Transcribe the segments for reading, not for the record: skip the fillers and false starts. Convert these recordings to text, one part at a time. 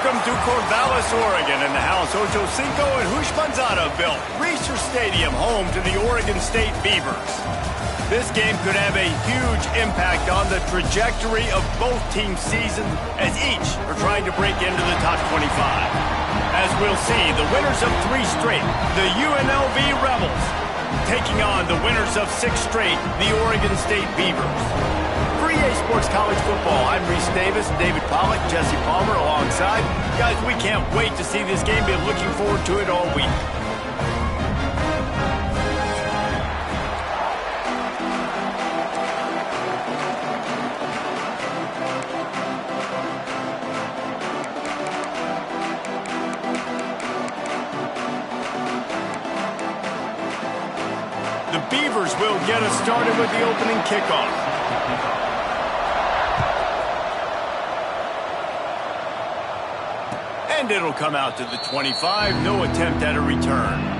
Welcome to Corvallis, Oregon, in the house Ocho Cinco and Hoosh Manzana built. Reser Stadium, home to the Oregon State Beavers. This game could have a huge impact on the trajectory of both teams' seasons, as each are trying to break into the top 25. As we'll see, the winners of 3 straight, the UNLV Rebels, taking on the winners of 6 straight, the Oregon State Beavers. For EA Sports College Football, I'm Reese Davis, David Pollack, Jesse Palmer alongside. Guys, we can't wait to see this game. Been looking forward to it all week. The Beavers will get us started with the opening kickoff. And it'll come out to the 25. No attempt at a return.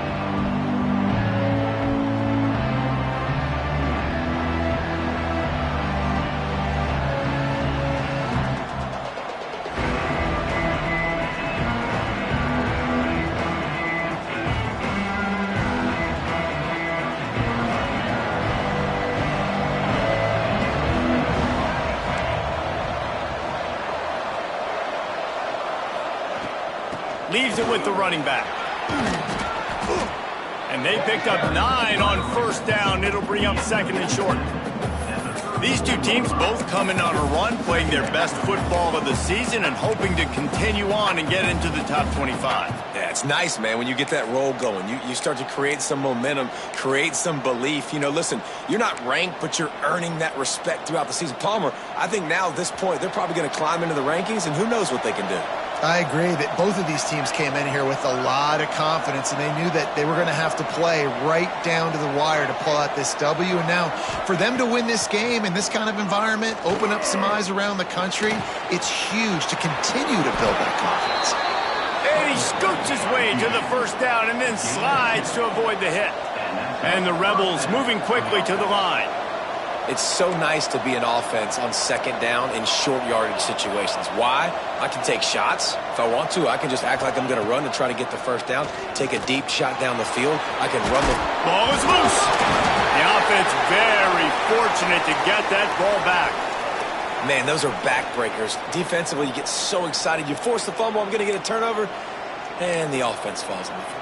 Leaves it with the running back. And they picked up 9 on first down. It'll bring up 2nd and short. These two teams both coming on a run, playing their best football of the season and hoping to continue on and get into the top 25. Yeah, it's nice, man, when you get that roll going. You start to create some momentum, create some belief. You know, listen, you're not ranked, but you're earning that respect throughout the season. Palmer, I think now at this point, they're probably going to climb into the rankings, and who knows what they can do. I agree that both of these teams came in here with a lot of confidence, and they knew that they were going to have to play right down to the wire to pull out this W. And now, for them to win this game in this kind of environment, open up some eyes around the country, it's huge to continue to build that confidence. And he scoots his way to the first down and then slides to avoid the hit. And the Rebels moving quickly to the line. It's so nice to be an offense on 2nd down in short yardage situations. Why? I can take shots. If I want to, I can just act like I'm going to run to try to get the first down, take a deep shot down the field. I can run the ball is loose. The offense very fortunate to get that ball back. Man, those are backbreakers. Defensively, you get so excited. You force the fumble, I'm going to get a turnover, and the offense falls on the field.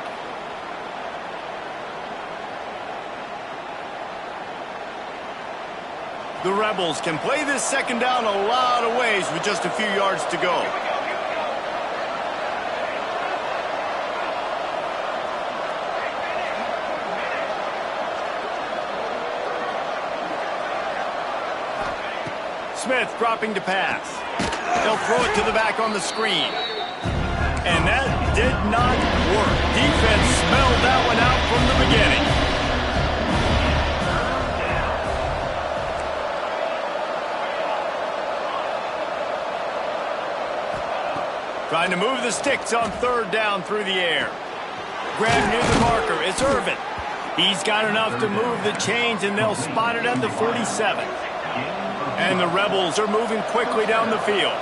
The Rebels can play this 2nd down a lot of ways with just a few yards to go. Smith dropping to pass. They'll throw it to the back on the screen. And that did not work. Defense smelled that one out from the beginning. Trying to move the sticks on 3rd down through the air. Grab near the marker. It's Irvin. He's got enough to move the chains, and they'll spot it at the 47. And the Rebels are moving quickly down the field.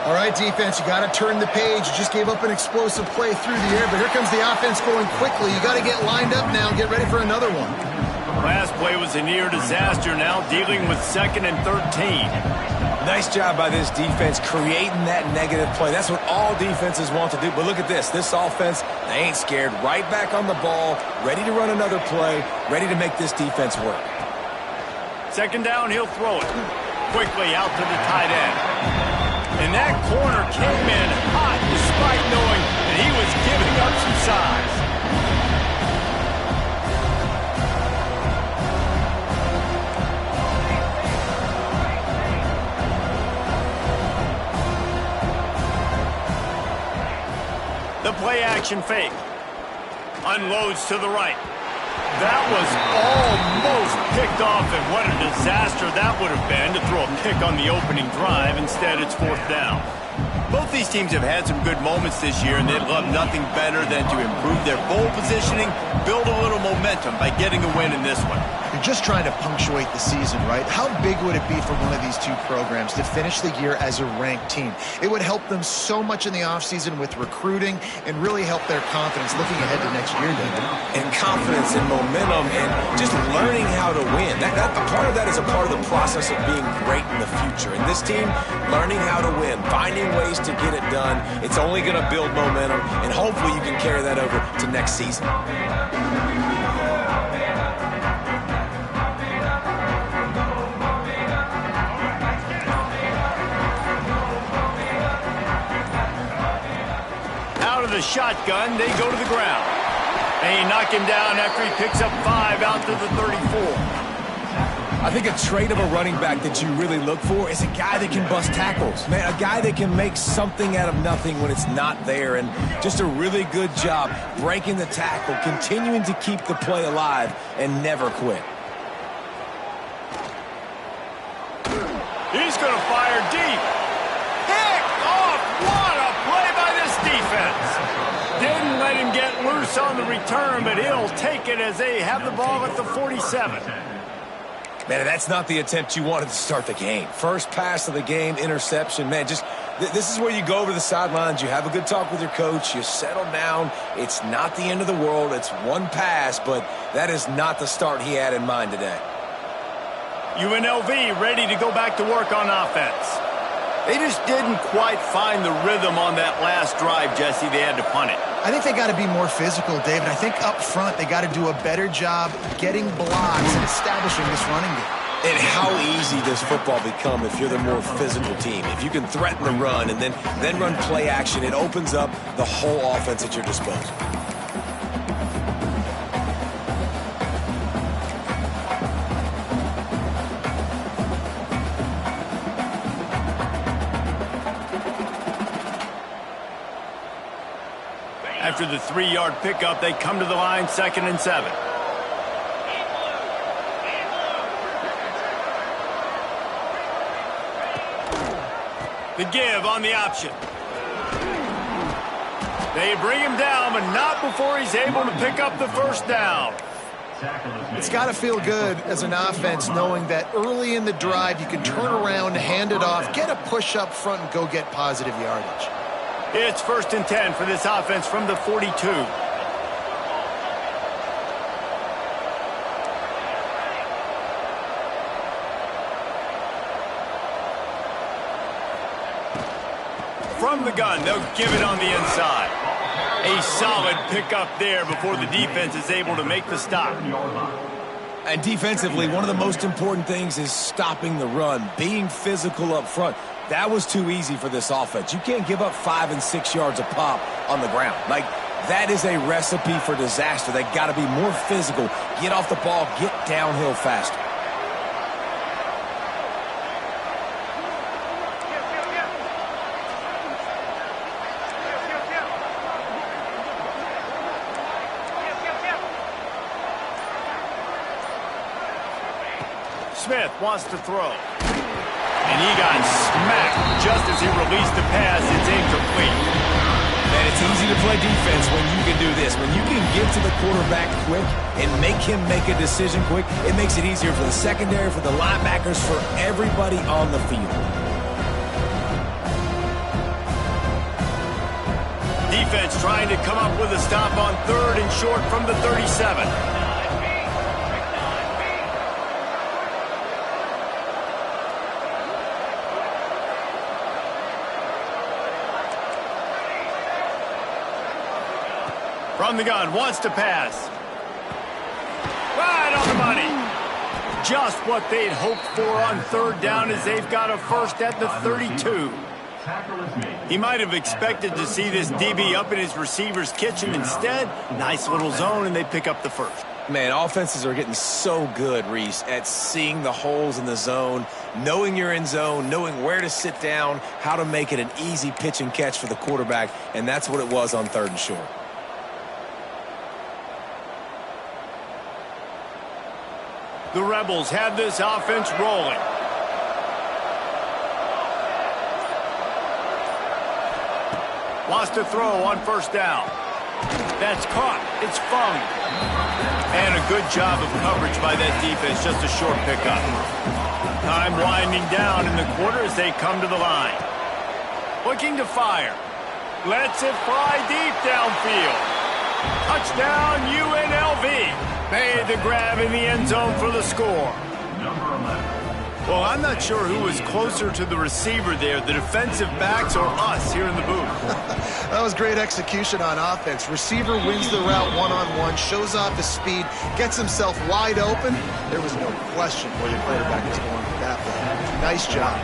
All right, defense, you got to turn the page. You just gave up an explosive play through the air, but here comes the offense going quickly. You got to get lined up now and get ready for another one. Last play was a near disaster, now dealing with 2nd and 13. Nice job by this defense creating that negative play. That's what all defenses want to do. But look at this. This offense, they ain't scared. Right back on the ball, ready to run another play, ready to make this defense work. 2nd down, he'll throw it quickly out to the tight end. And that corner came in hot despite knowing that he was giving up some size. The play action fake. Unloads to the right. That was almost picked off, and what a disaster that would have been to throw a pick on the opening drive. Instead, it's 4th down. Both these teams have had some good moments this year, and they'd love nothing better than to improve their bowl positioning, build a little momentum by getting a win in this one. You're just trying to punctuate the season, right? How big would it be for one of these two programs to finish the year as a ranked team? It would help them so much in the offseason with recruiting and really help their confidence looking ahead to next year, David. And confidence and momentum and just learning how to win. Part of that is a part of the process of being great in the future. And this team, learning how to win, finding ways to get it done, it's only going to build momentum, and hopefully you can carry that over to next season. Out of the shotgun, they go to the ground. They knock him down after he picks up 5 out to the 34. I think a trait of a running back that you really look for is a guy that can bust tackles. Man, a guy that can make something out of nothing when it's not there, and just a really good job breaking the tackle, continuing to keep the play alive, and never quit. He's going to fire deep. Picked off. What a play by this defense. Didn't let him get loose on the return, but he'll take it as they have the ball at the 47. Man, that's not the attempt you wanted to start the game. First pass of the game, interception. Man, just this is where you go over the sidelines. You have a good talk with your coach. You settle down. It's not the end of the world. It's one pass, but that is not the start he had in mind today. UNLV ready to go back to work on offense. They just didn't quite find the rhythm on that last drive, Jesse. They had to punt it. I think they got to be more physical, David. I think up front they got to do a better job getting blocks and establishing this running game. And how easy does football become if you're the more physical team? If you can threaten the run and then run play action, it opens up the whole offense at your disposal. After the 3-yard pickup, they come to the line, 2nd and 7. The give on the option. They bring him down, but not before he's able to pick up the first down. It's got to feel good as an offense knowing that early in the drive you can turn around, hand it off, get a push up front, and go get positive yardage. It's 1st and 10 for this offense from the 42. From the gun, they'll give it on the inside. A solid pickup there before the defense is able to make the stop. And defensively, one of the most important things is stopping the run, being physical up front. That was too easy for this offense. You can't give up 5 and 6 yards a pop on the ground. Like, that is a recipe for disaster. They got to be more physical, get off the ball, get downhill faster. Smith wants to throw. And he got smacked just as he released the pass. It's incomplete. Man, it's easy to play defense when you can do this. When you can get to the quarterback quick and make him make a decision quick, it makes it easier for the secondary, for the linebackers, for everybody on the field. Defense trying to come up with a stop on 3rd and short from the 37. From the gun, wants to pass. Right on the money. Just what they'd hoped for on 3rd down as they've got a first at the 32. He might have expected to see this DB up in his receiver's kitchen. Instead, nice little zone, and they pick up the first. Man, offenses are getting so good, Reese, at seeing the holes in the zone, knowing you're in zone, knowing where to sit down, how to make it an easy pitch and catch for the quarterback, and that's what it was on 3rd and short. The Rebels have this offense rolling. Wants to throw on 1st down. That's caught. It's falling. And a good job of coverage by that defense. Just a short pickup. Time winding down in the quarter as they come to the line. Looking to fire. Lets it fly deep downfield. Touchdown UNLV. Made the grab in the end zone for the score. Well, I'm not sure who was closer to the receiver there, the defensive backs or us here in the booth. That was great execution on offense. Receiver wins the route one-on-one, shows off his speed, gets himself wide open. There was no question where the quarterback was going with that play. Nice job.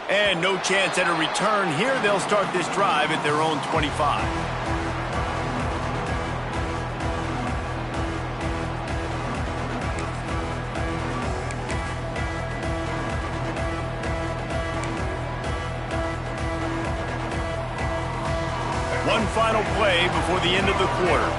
And no chance at a return here. They'll start this drive at their own 25. One final play before the end of the quarter.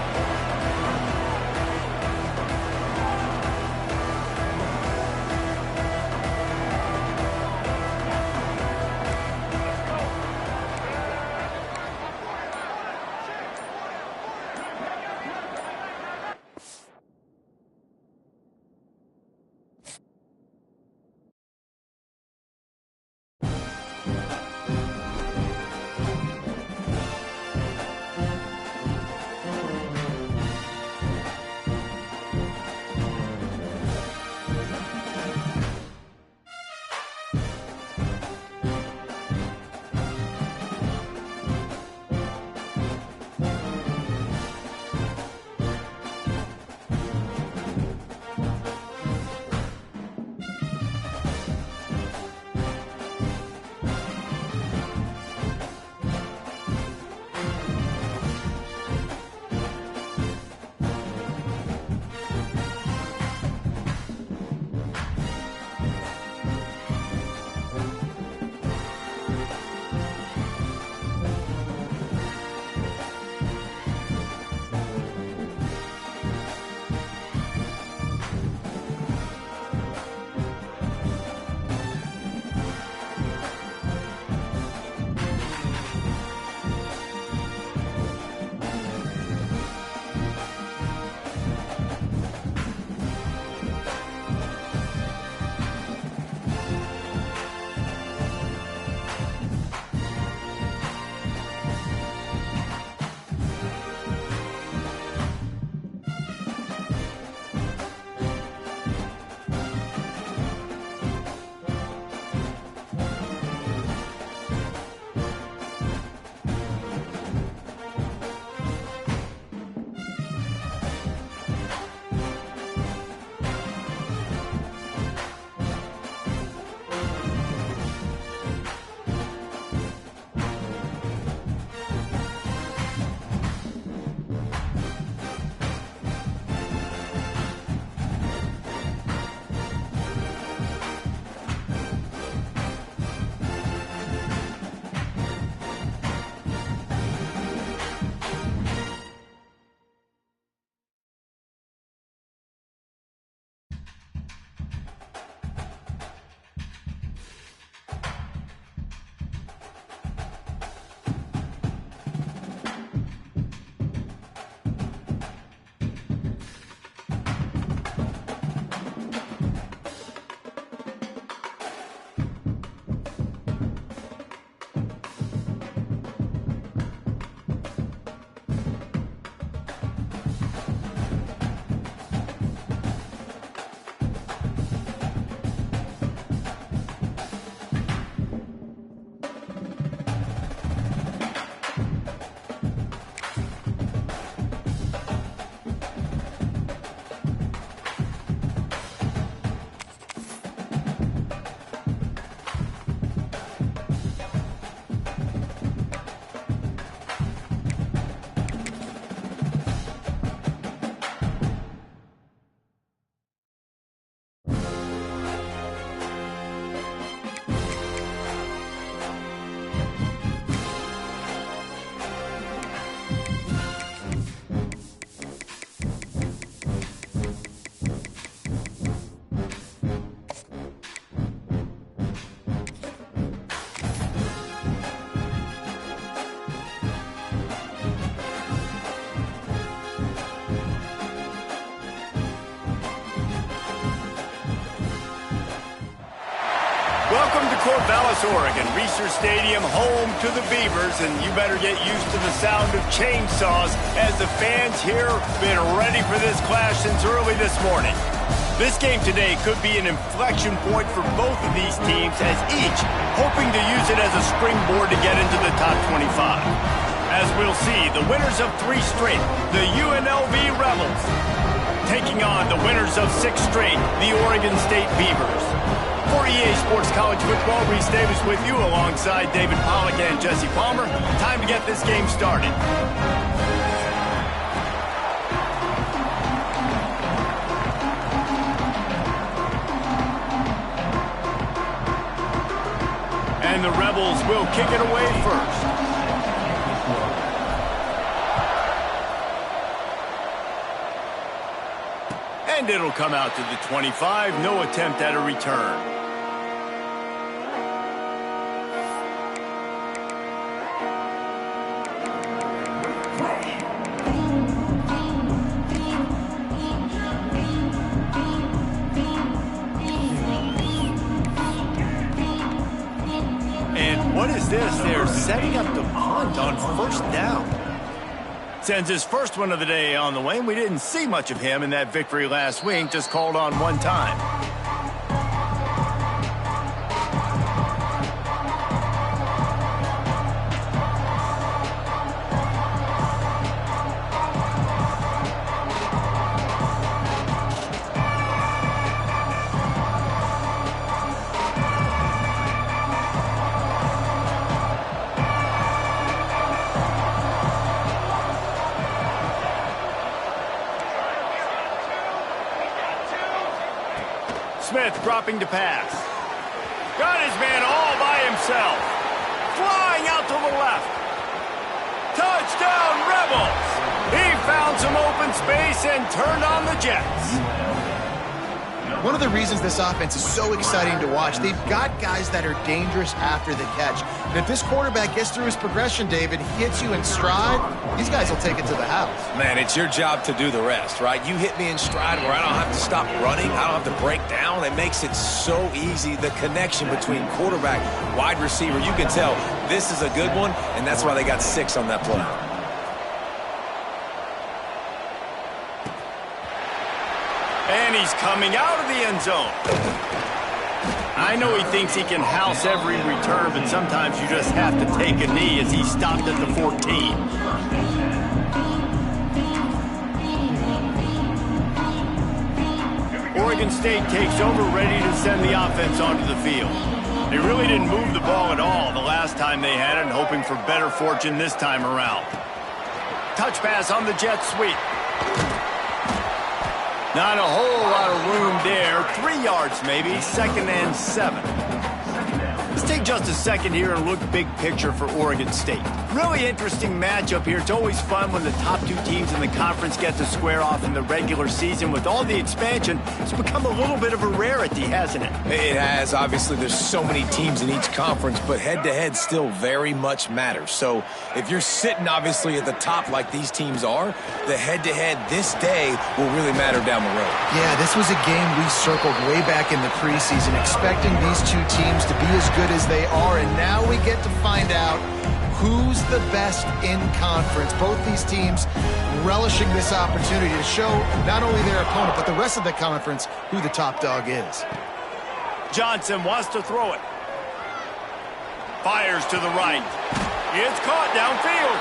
Corvallis, Oregon, Research Stadium, home to the Beavers, and you better get used to the sound of chainsaws as the fans here have been ready for this clash since early this morning. This game today could be an inflection point for both of these teams, as each hoping to use it as a springboard to get into the top 25. As we'll see, the winners of 3 straight, the UNLV Rebels, taking on the winners of 6 straight, the Oregon State Beavers. For EA Sports College Football, Reese Davis with you alongside David Pollack and Jesse Palmer. Time to get this game started. And the Rebels will kick it away first. And it'll come out to the 25. No attempt at a return. What is this? They're setting up the punt on first down. Sends his first one of the day on the way, and we didn't see much of him in that victory last week, just called on one time. Smith dropping to pass. Got his man all by himself. Flying out to the left. Touchdown, Rebels! He found some open space and turned on the Jets. One of the reasons this offense is so exciting to watch, they've got guys that are dangerous after the catch. And if this quarterback gets through his progression, David, he hits you in stride, these guys will take it to the house. Man, it's your job to do the rest, right? You hit me in stride where I don't have to stop running. I don't have to break down. It makes it so easy. The connection between quarterback, wide receiver, you can tell this is a good one, and that's why they got 6 on that play. And he's coming out of the end zone. I know he thinks he can house every return, but sometimes you just have to take a knee as he stopped at the 14. Oregon State takes over, ready to send the offense onto the field. They really didn't move the ball at all the last time they had it, hoping for better fortune this time around. Touch pass on the jet sweep. Not a whole lot of room there. 3 yards maybe, 2nd and 7. Let's take just a second here and look big picture for Oregon State. Really interesting matchup here. It's always fun when the top 2 teams in the conference get to square off in the regular season. With all the expansion, it's become a little bit of a rarity, hasn't it? It has. Obviously, there's so many teams in each conference, but head-to-head still very much matters. So if you're sitting, obviously, at the top like these teams are, the head-to-head this day will really matter down the road. Yeah, this was a game we circled way back in the preseason, expecting these 2 teams to be as good as they are, and now we get to find out who's the best in conference. Both these teams relishing this opportunity to show not only their opponent, but the rest of the conference who the top dog is. Johnson wants to throw it. Fires to the right. It's caught downfield.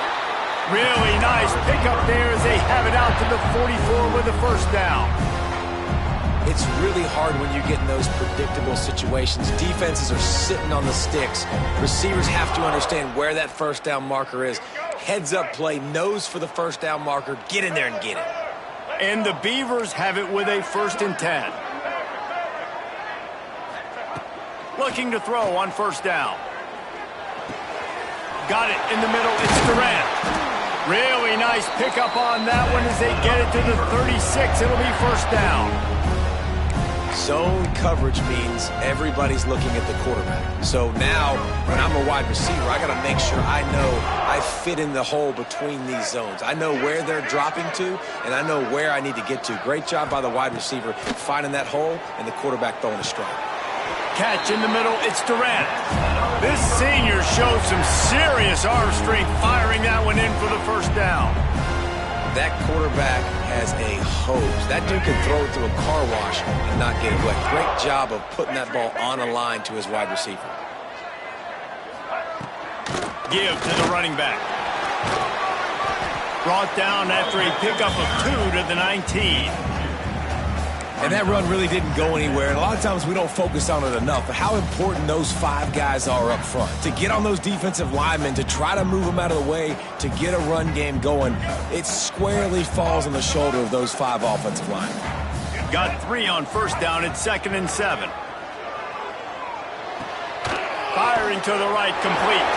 Really nice pickup there as they have it out to the 44 with a first down. It's really hard when you get in those predictable situations. Defenses are sitting on the sticks. Receivers have to understand where that first down marker is. Heads up play, nose for the first down marker. Get in there and get it. And the Beavers have it with a 1st and 10. Looking to throw on first down. Got it in the middle. It's Durant. Really nice pickup on that one as they get it to the 36. It'll be first down. Zone coverage means everybody's looking at the quarterback. So now, when I'm a wide receiver, I got to make sure I know I fit in the hole between these zones. I know where they're dropping to, and I know where I need to get to. Great job by the wide receiver finding that hole and the quarterback throwing a strike. Catch in the middle, it's Durant. This senior shows some serious arm strength firing that one in for the first down. That quarterback has a hose. That dude can throw it through a car wash and not get it wet. Great job of putting that ball on a line to his wide receiver. Give to the running back. Brought down after a pickup of 2 to the 19. And that run really didn't go anywhere. And a lot of times we don't focus on it enough. But how important those 5 guys are up front. To get on those defensive linemen, to try to move them out of the way, to get a run game going, it squarely falls on the shoulder of those 5 offensive linemen. Got 3 on first down at 2nd and 7. Firing to the right, complete.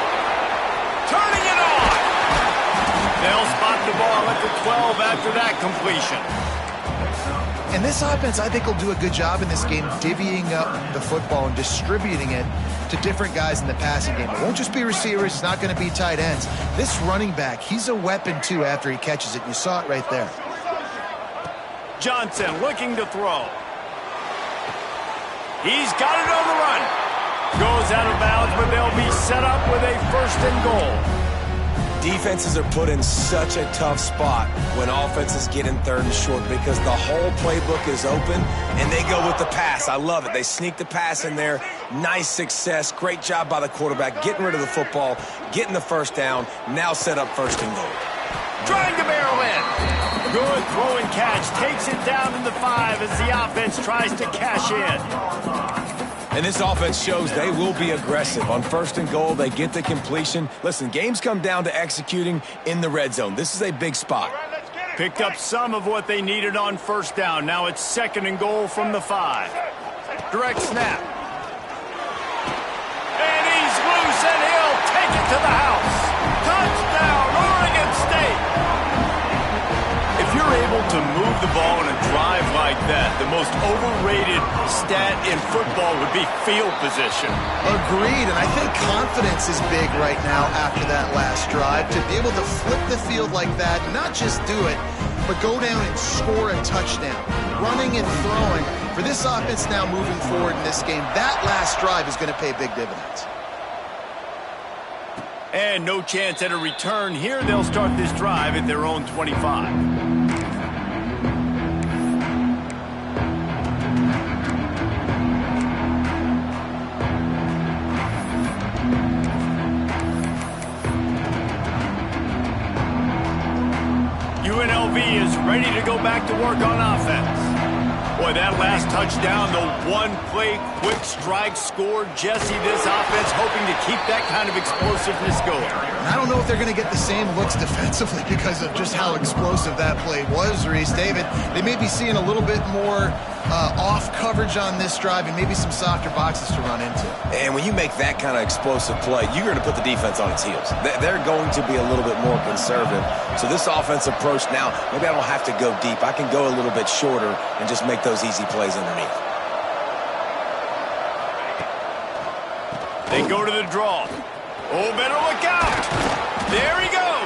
Turning it on! They'll spot the ball at the 12 after that completion. And this offense, I think, will do a good job in this game divvying up the football and distributing it to different guys in the passing game. It won't just be receivers. It's not going to be tight ends. This running back, he's a weapon, too, after he catches it. You saw it right there. Johnson looking to throw. He's got it on the run. Goes out of bounds, but they'll be set up with a 1st and goal. Defenses are put in such a tough spot when offenses get in 3rd and short because the whole playbook is open and they go with the pass. I love it. They sneak the pass in there. Nice success. Great job by the quarterback getting rid of the football, getting the 1st down, now set up 1st and goal. Trying to barrel in. Good throw and catch. Takes it down in the 5 as the offense tries to cash in. And this offense shows they will be aggressive. On 1st and goal, they get the completion. Listen, games come down to executing in the red zone. This is a big spot. Picked up some of what they needed on 1st down. Now it's 2nd and goal from the 5. Direct snap. And he's loose, and he'll take it to the house. Touchdown, Oregon State. If you're able to move the ball in a drive like that, the most overrated stat in football would be field position. Agreed, and I think confidence is big right now after that last drive. To be able to flip the field like that, not just do it, but go down and score a touchdown. Running and throwing. For this offense now moving forward in this game, that last drive is going to pay big dividends. And no chance at a return here. They'll start this drive at their own 25. UNLV is ready to go back to work on offense. Boy, that last touchdown, the one-play quick strike score. Jesse, this offense hoping to keep that kind of explosiveness going. I don't know if they're going to get the same looks defensively because of just how explosive that play was, Reese. David, they may be seeing a little bit more off coverage on this drive and maybe some softer boxes to run into. And when you make that kind of explosive play, you're going to put the defense on its heels. They're going to be a little bit more conservative. So this offense approach now, maybe I don't have to go deep. I can go a little bit shorter and just make those easy plays underneath. They go to the draw. Oh, better look out. There he goes.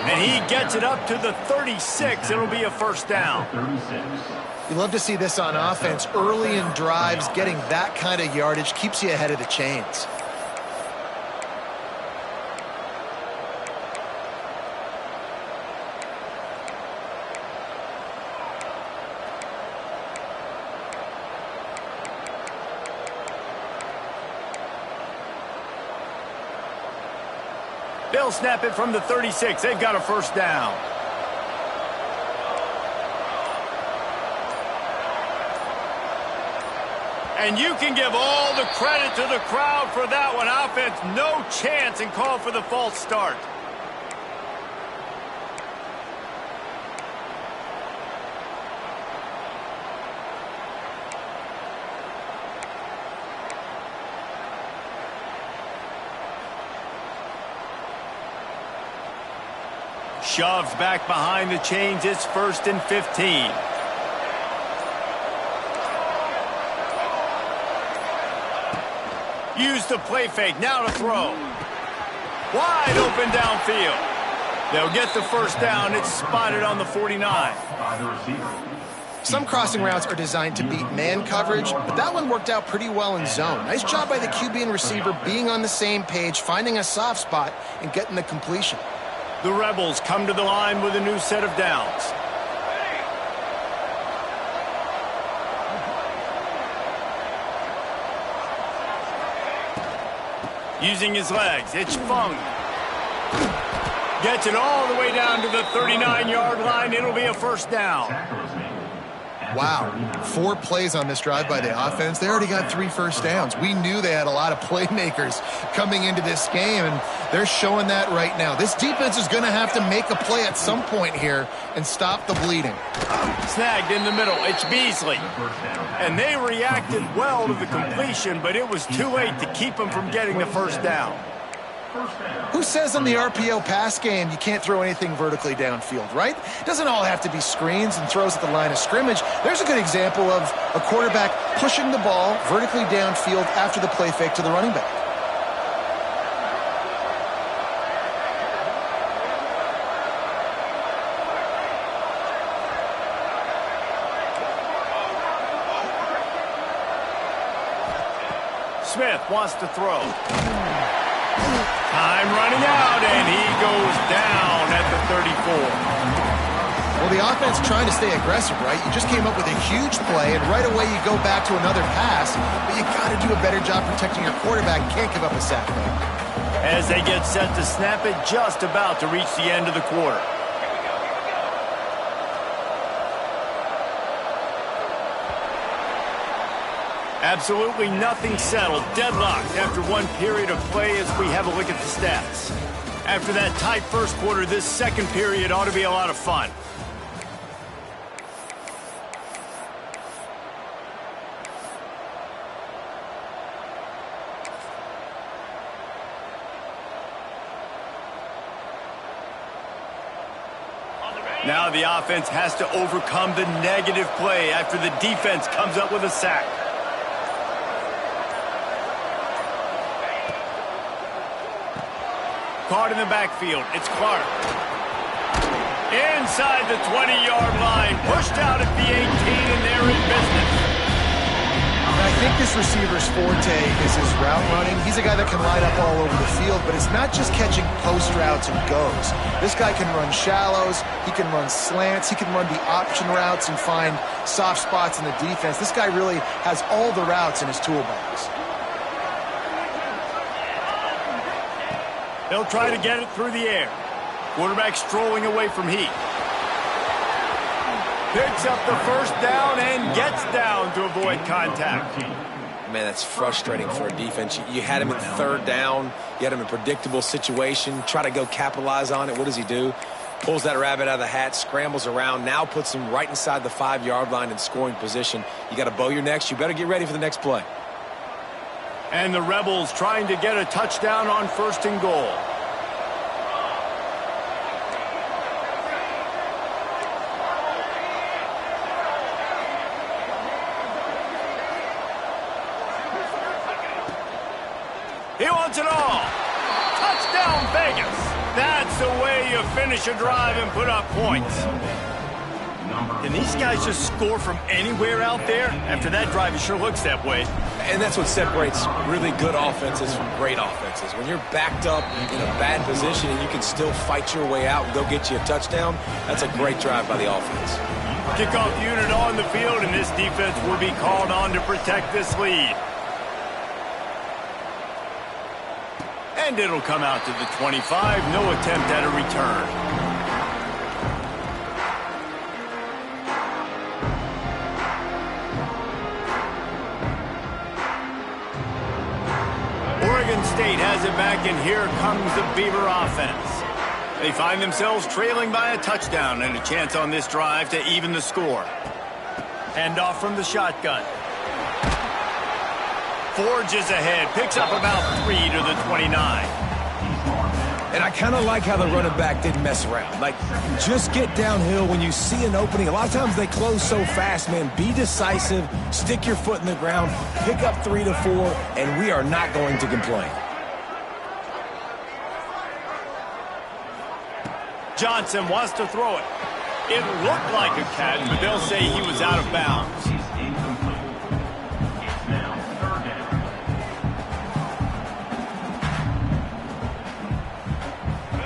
And he gets it up to the 36. It'll be a 1st down. You love to see this on offense. Early in drives, getting that kind of yardage keeps you ahead of the chains. They'll snap it from the 36. They've got a 1st down. And you can give all the credit to the crowd for that one. Offense, no chance, and call for the false start. Shoves back behind the chains. It's 1st and 15. Use the play fake. Now to throw. Wide open downfield. They'll get the 1st down. It's spotted on the 49. Some crossing routes are designed to beat man coverage, but that one worked out pretty well in zone. Nice job by the QB and receiver being on the same page, finding a soft spot, and getting the completion. The Rebels come to the line with a new set of downs. Using his legs, it's Fung. Gets it all the way down to the 39-yard line. It'll be a first down. Wow, 4 plays on this drive by the offense. They already got 3 first downs. We knew they had a lot of playmakers coming into this game, and they're showing that right now. This defense is going to have to make a play at some point here and stop the bleeding. Snagged in the middle. It's Beasley. And they reacted well to the completion, but it was too late to keep them from getting the first down. Who says in the RPO pass game you can't throw anything vertically downfield, right? It doesn't all have to be screens and throws at the line of scrimmage. There's a good example of a quarterback pushing the ball vertically downfield after the play fake to the running back. Smith wants to throw. Time running out, and he goes down at the 34. Well, the offense trying to stay aggressive, right? You just came up with a huge play, and right away you go back to another pass, but you got to do a better job protecting your quarterback. Can't give up a sack there. As they get set to snap it, just about to reach the end of the quarter. Absolutely nothing settled. Deadlocked after one period of play as we have a look at the stats. After that tight first quarter, this second period ought to be a lot of fun. Now the offense has to overcome the negative play after the defense comes up with a sack. Caught in the backfield. It's Clark. Inside the 20-yard line. Pushed out at the 18, and they're in business. I think this receiver's forte is his route running. He's a guy that can line up all over the field, but it's not just catching post routes and goes. This guy can run shallows. He can run slants. He can run the option routes and find soft spots in the defense. This guy really has all the routes in his toolbox. They'll try to get it through the air. Quarterback strolling away from heat. Picks up the first down and gets down to avoid contact. Man, that's frustrating for a defense. You had him in third down. You had him in a predictable situation. Try to go capitalize on it. What does he do? Pulls that rabbit out of the hat, scrambles around, now puts him right inside the 5-yard line in scoring position. You got to bow your necks. You better get ready for the next play. And the Rebels trying to get a touchdown on first and goal. He wants it all. Touchdown, Vegas. That's the way you finish a drive and put up points. Can these guys just score from anywhere out there? After that drive, it sure looks that way. And that's what separates really good offenses from great offenses. When you're backed up in a bad position and you can still fight your way out and go get you a touchdown, that's a great drive by the offense. Kickoff unit on the field, and this defense will be called on to protect this lead. And it'll come out to the 25. No attempt at a return. Oregon State has it back, and here comes the Beaver offense. They find themselves trailing by a touchdown and a chance on this drive to even the score. Handoff from the shotgun. Forges ahead, picks up about 3 to the 29. And I kind of like how the running back didn't mess around. Like, just get downhill when you see an opening. A lot of times they close so fast, man. Be decisive, stick your foot in the ground, pick up 3 to 4, and we are not going to complain. Johnson wants to throw it. It looked like a catch, but they'll say he was out of bounds.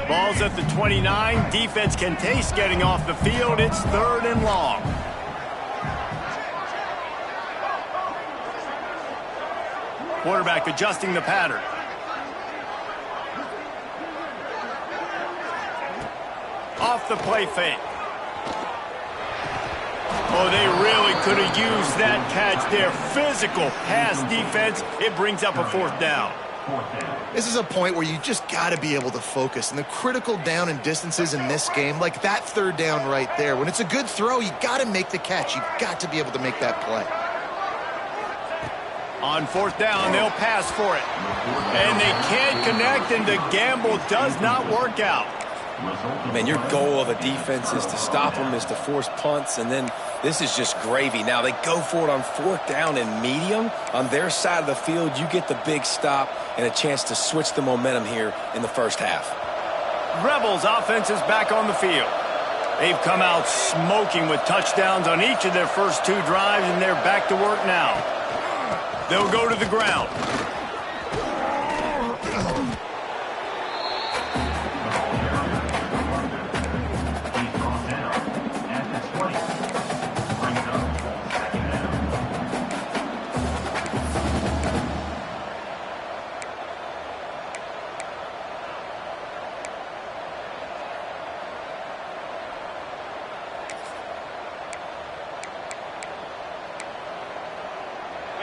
Ball's at the 29. Defense can taste getting off the field. It's 3rd and long. Quarterback adjusting the pattern. Off the play fake. Oh, they really could have used that catch there. Physical pass defense. It brings up a 4th down. This is a point where you just got to be able to focus. And the critical down and distances in this game, like that 3rd down right there, when it's a good throw, you got to make the catch. You've got to be able to make that play. On 4th down, they'll pass for it. And they can't connect, and the gamble does not work out. Man, your goal of a defense is to stop them, is to force punts, and then this is just gravy. Now they go for it on 4th down and medium. On their side of the field, you get the big stop and a chance to switch the momentum here in the first half. Rebels offense is back on the field. They've come out smoking with touchdowns on each of their first 2 drives, and they're back to work now. They'll go to the ground.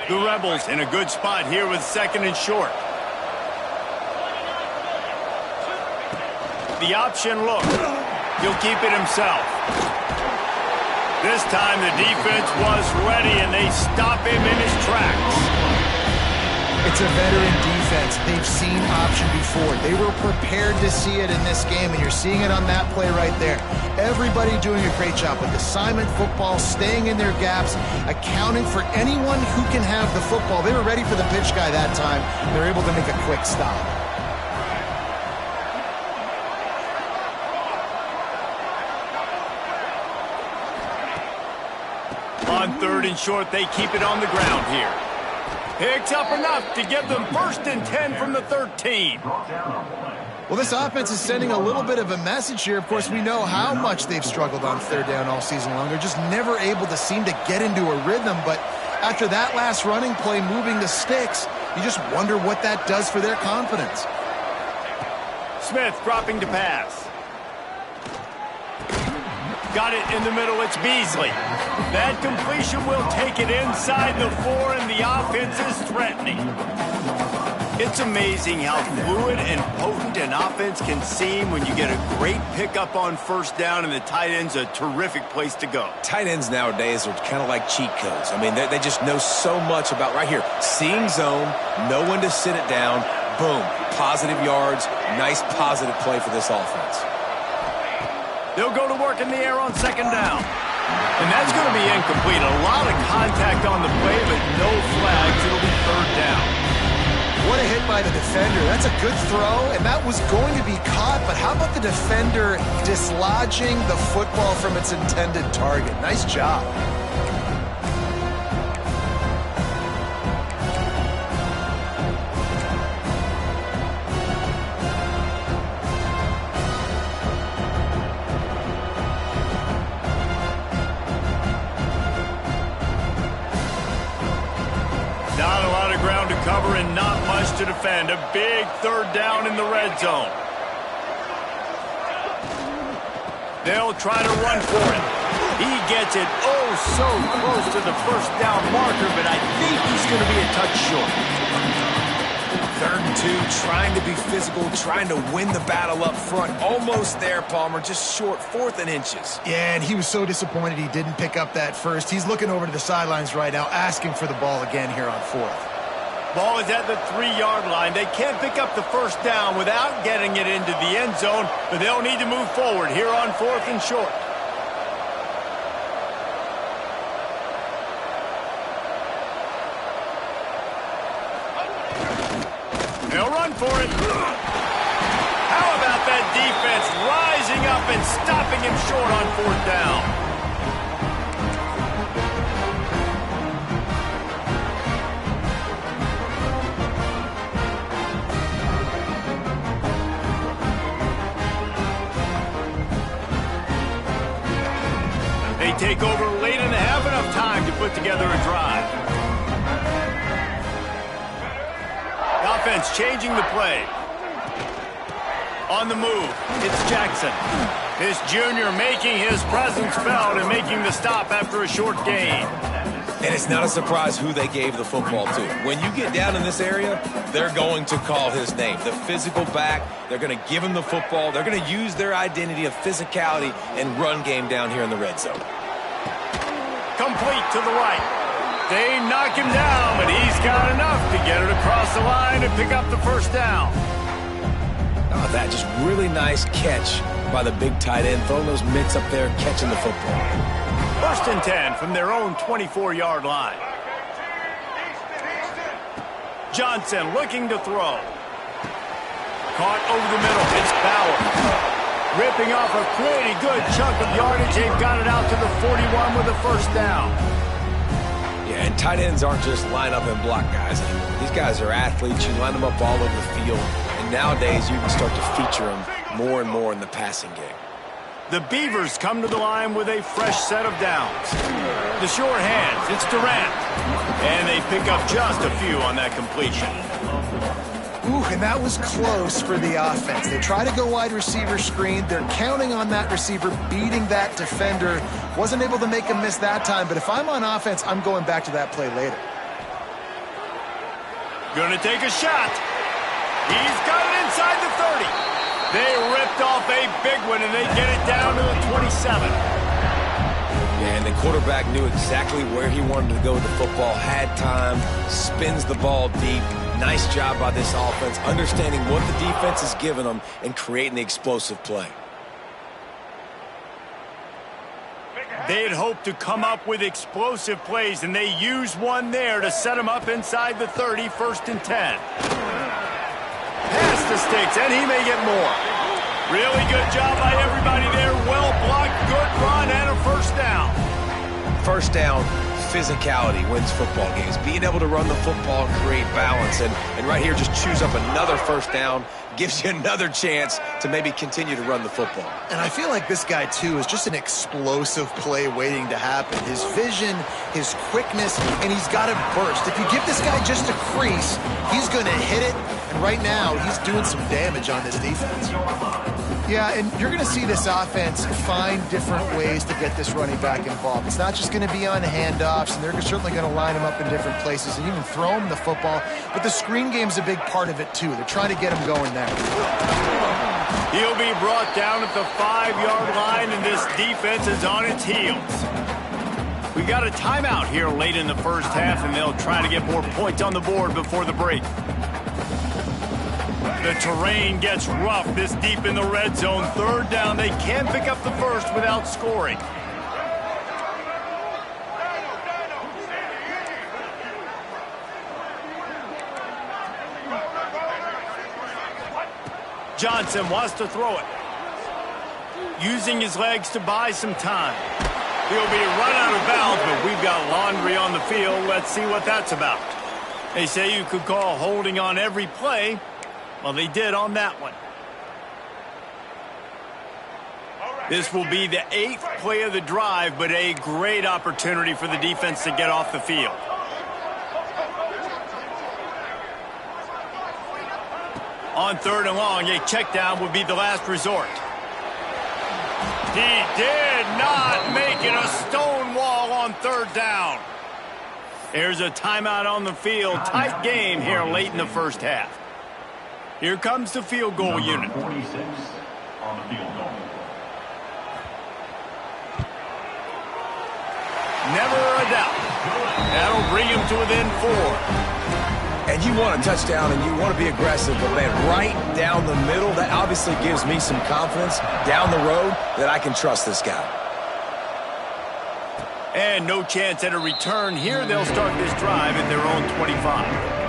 The Rebels in a good spot here with 2nd and short. The option look. He'll keep it himself. This time the defense was ready and they stop him in his tracks. It's a veteran defense. They've seen option before. They were prepared to see it in this game, and you're seeing it on that play right there. Everybody doing a great job with assignment football, staying in their gaps, accounting for anyone who can have the football. They were ready for the pitch guy that time. They're able to make a quick stop. On 3rd and short, they keep it on the ground here. Picks up enough to give them 1st and 10 from the 13. Well, this offense is sending a little bit of a message here. Of course, we know how much they've struggled on 3rd down all season long. They're just never able to seem to get into a rhythm. But after that last running play moving the sticks, you just wonder what that does for their confidence. Smith dropping to pass. Got it in the middle. It's Beasley. That completion will take it inside the 4, and the offense is threatening. It's amazing how fluid and potent an offense can seem when you get a great pickup on 1st down, and the tight end's a terrific place to go. Tight ends nowadays are kind of like cheat codes. I mean, they just know so much about right here. Seeing zone, know when to sit it down, boom, positive yards, nice positive play for this offense. They'll go to work in the air on 2nd down. And that's going to be incomplete. A lot of contact on the play, but no flags. It'll be 3rd down. What a hit by the defender. That's a good throw, and that was going to be caught. But how about the defender dislodging the football from its intended target? Nice job. Not a lot of ground to cover and not much to defend. A big 3rd down in the red zone. They'll try to run for it. He gets it so close to the 1st down marker, but I think he's going to be a touch short. 3rd and 2, trying to be physical, trying to win the battle up front. Almost there, Palmer, just short, 4th and inches. Yeah, and he was so disappointed he didn't pick up that first. He's looking over to the sidelines right now, asking for the ball again here on 4th. Ball is at the 3-yard line. They can't pick up the 1st down without getting it into the end zone, but they'll need to move forward here on 4th and short. They'll run for it. How about that defense rising up off and stopping him short on 4th down. They take over late and have enough time to put together a drive. The offense changing the play. On the move, it's Jackson. This junior making his presence felt and making the stop after a short gain. And it's not a surprise who they gave the football to. When you get down in this area, they're going to call his name. The physical back, they're going to give him the football. They're going to use their identity of physicality and run game down here in the red zone. Complete to the right. They knock him down, but he's got enough to get it across the line and pick up the 1st down. Oh, that just really nice catch by the big tight end, throwing those mitts up there, catching the football. 1st and 10 from their own 24-yard line. Johnson looking to throw. Caught over the middle. It's Bauer. Ripping off a pretty good chunk of yardage. They've got it out to the 41 with a 1st down. Yeah, and tight ends aren't just line up and block guys anymore. These guys are athletes. You line them up all over the field. And nowadays, you can start to feature them more and more in the passing game. The Beavers come to the line with a fresh set of downs. The sure hands, it's Durant. And they pick up just a few on that completion. Ooh, and that was close for the offense. They try to go wide receiver screen. They're counting on that receiver beating that defender. Wasn't able to make him miss that time, but if I'm on offense, I'm going back to that play later. Gonna take a shot. He's got it inside the 30. They ripped off a big one, and they get it down to the 27. Yeah, and the quarterback knew exactly where he wanted to go with the football, had time, spins the ball deep. Nice job by this offense, understanding what the defense is giving them and creating the explosive play. They had hoped to come up with explosive plays, and they used one there to set them up inside the 30, 1st and 10. Pass the sticks, and he may get more. Really good job by everybody there. Well blocked, good run, and a 1st down. 1st down, physicality wins football games. Being able to run the football and create balance. And right here, just choose up another 1st down. Gives you another chance to maybe continue to run the football. And I feel like this guy, too, is just an explosive play waiting to happen. His vision, his quickness, and he's got to burst. If you give this guy just a crease, he's going to hit it. And right now, he's doing some damage on this defense. Yeah, and you're going to see this offense find different ways to get this running back involved. It's not just going to be on handoffs, and they're certainly going to line him up in different places and even throw him the football. But the screen game's a big part of it, too. They're trying to get him going there. He'll be brought down at the 5-yard line, and this defense is on its heels. We got a timeout here late in the 1st half, and they'll try to get more points on the board before the break. The terrain gets rough this deep in the red zone. 3rd down, they can pick up the 1st without scoring. Johnson wants to throw it. Using his legs to buy some time. He'll be run out of bounds, but we've got laundry on the field. Let's see what that's about. They say you could call holding on every play. Well, they did on that one. This will be the 8th play of the drive, but a great opportunity for the defense to get off the field. On 3rd and long, a check down would be the last resort. He did not make it a stone wall on 3rd down. There's a timeout on the field. Tight game here late in the 1st half. Here comes the field goal unit. 46 on the field goal. Never a doubt. That'll bring him to within 4. And you want a touchdown and you want to be aggressive, but man, right down the middle, that obviously gives me some confidence down the road that I can trust this guy. And no chance at a return here. They'll start this drive at their own 25.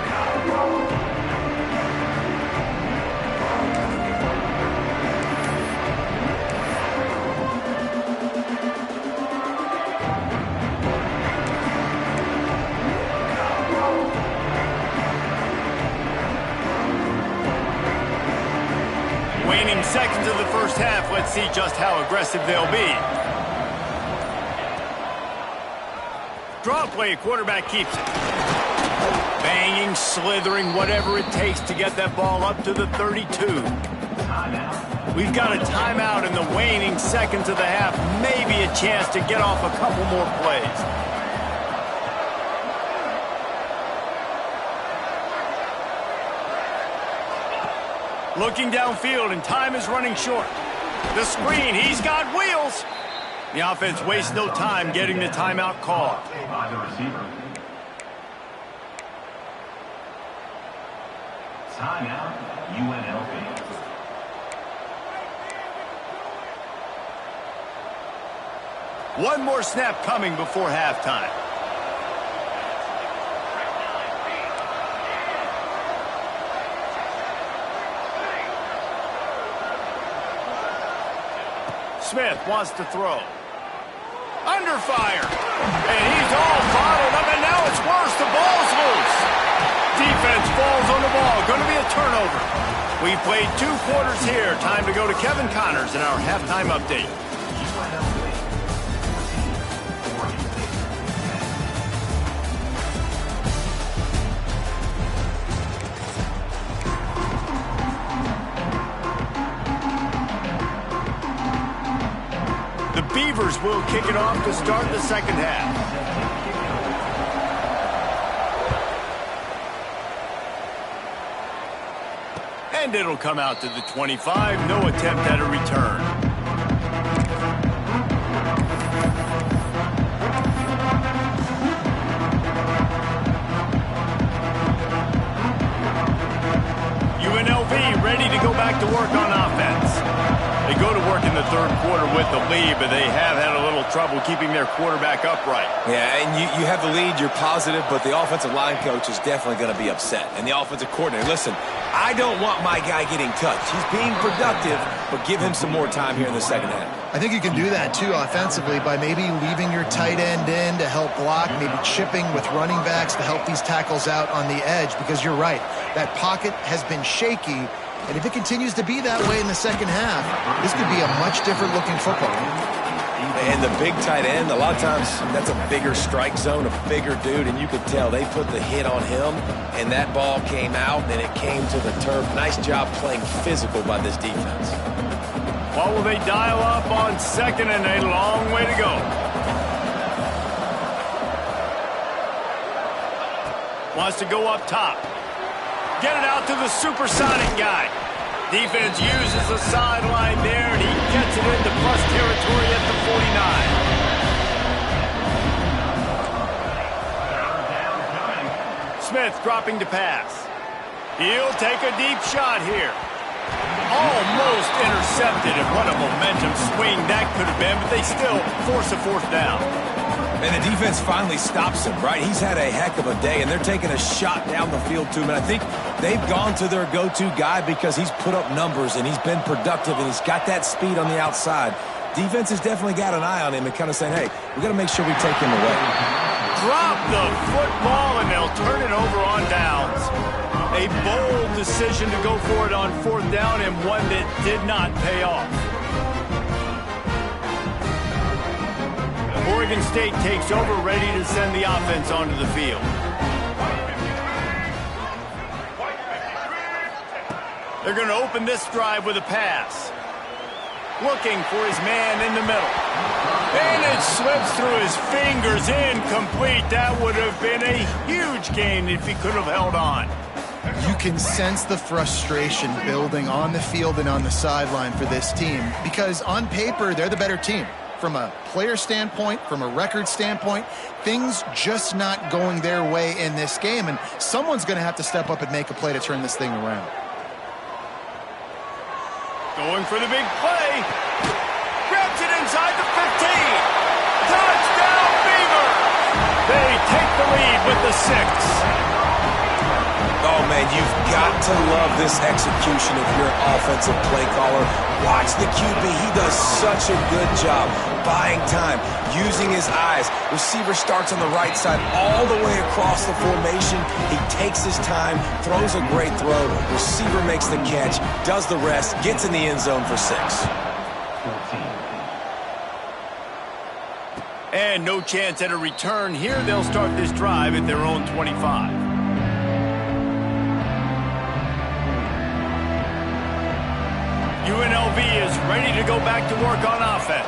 Waning seconds of the first half. Let's see just how aggressive they'll be. Draw play, quarterback keeps it. Banging, slithering, whatever it takes to get that ball up to the 32. We've got a timeout in the waning seconds of the half. Maybe a chance to get off a couple more plays. Looking downfield, and time is running short. The screen, he's got wheels. The offense wastes no time getting the timeout called. By the receiver. Timeout, UNLV. One more snap coming before halftime. Smith wants to throw. Under fire. And he's all bottled up, and now it's worse. The ball's loose. Defense falls on the ball. Going to be a turnover. We've played 2 quarters here. Time to go to Kevin Connors in our halftime update. The Beavers will kick it off to start the second half. And it'll come out to the 25. No attempt at a return. UNLV ready to go back to work on offense. They go to work in the third quarter with the lead, but they have had a little trouble keeping their quarterback upright. Yeah, and you have the lead, you're positive, but the offensive line coach is definitely going to be upset. And the offensive coordinator, listen, I don't want my guy getting touched. He's being productive, but give him some more time here in the second half. I think you can do that, too, offensively, by maybe leaving your tight end in to help block, maybe chipping with running backs to help these tackles out on the edge, because you're right. That pocket has been shaky, and if it continues to be that way in the second half, this could be a much different-looking football. And the big tight end, a lot of times that's a bigger strike zone, a bigger dude, and you could tell they put the hit on him, and that ball came out, and it came to the turf. Nice job playing physical by this defense. What will they dial up on second, and a long way to go? Wants to go up top. Get it out to the supersonic guy. Defense uses the sideline there, and he gets it into plus territory at the 49. Smith dropping to pass. He'll take a deep shot here. Almost intercepted, and what a momentum swing that could have been, but they still force a fourth down. And the defense finally stops him, right? He's had a heck of a day, and they're taking a shot down the field to him. And I think they've gone to their go-to guy because he's put up numbers, and he's been productive, and he's got that speed on the outside. Defense has definitely got an eye on him and kind of saying, hey, we got to make sure we take him away. Drop the football, and they'll turn it over on downs. A bold decision to go for it on fourth down, and one that did not pay off. Oregon State takes over, ready to send the offense onto the field. They're going to open this drive with a pass. Looking for his man in the middle. And it slips through his fingers, incomplete. That would have been a huge gain if he could have held on. You can sense the frustration building on the field and on the sideline for this team, because on paper, they're the better team. From a player standpoint, from a record standpoint, things just not going their way in this game, and someone's going to have to step up and make a play to turn this thing around. Going for the big play. Grabs it inside the 15. Touchdown, Beavers! They take the lead with the 6. Oh, man, you've got to love this execution if you're an offensive play caller. Watch the QB. He does such a good job buying time, using his eyes. Receiver starts on the right side all the way across the formation. He takes his time, throws a great throw. Receiver makes the catch, does the rest, gets in the end zone for 6. 14. And no chance at a return here. They'll start this drive at their own 25. UNLV is ready to go back to work on offense.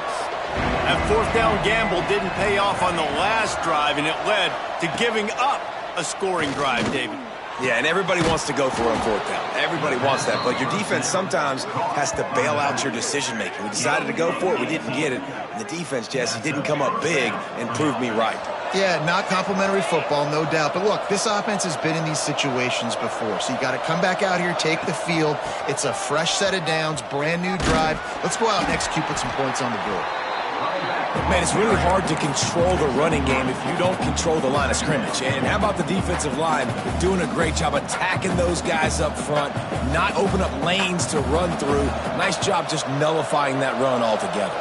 That fourth down gamble didn't pay off on the last drive, and it led to giving up a scoring drive, David. Yeah, and everybody wants to go for it on fourth down. Everybody wants that, but your defense sometimes has to bail out your decision-making. We decided to go for it. We didn't get it. And the defense, Jesse, didn't come up big and prove me right. Yeah, not complimentary football, no doubt. But look, this offense has been in these situations before. So you got to come back out here, take the field. It's a fresh set of downs, brand new drive. Let's go out and execute, put some points on the board. Man, it's really hard to control the running game if you don't control the line of scrimmage. And how about the defensive line doing a great job attacking those guys up front, not open up lanes to run through. Nice job just nullifying that run altogether.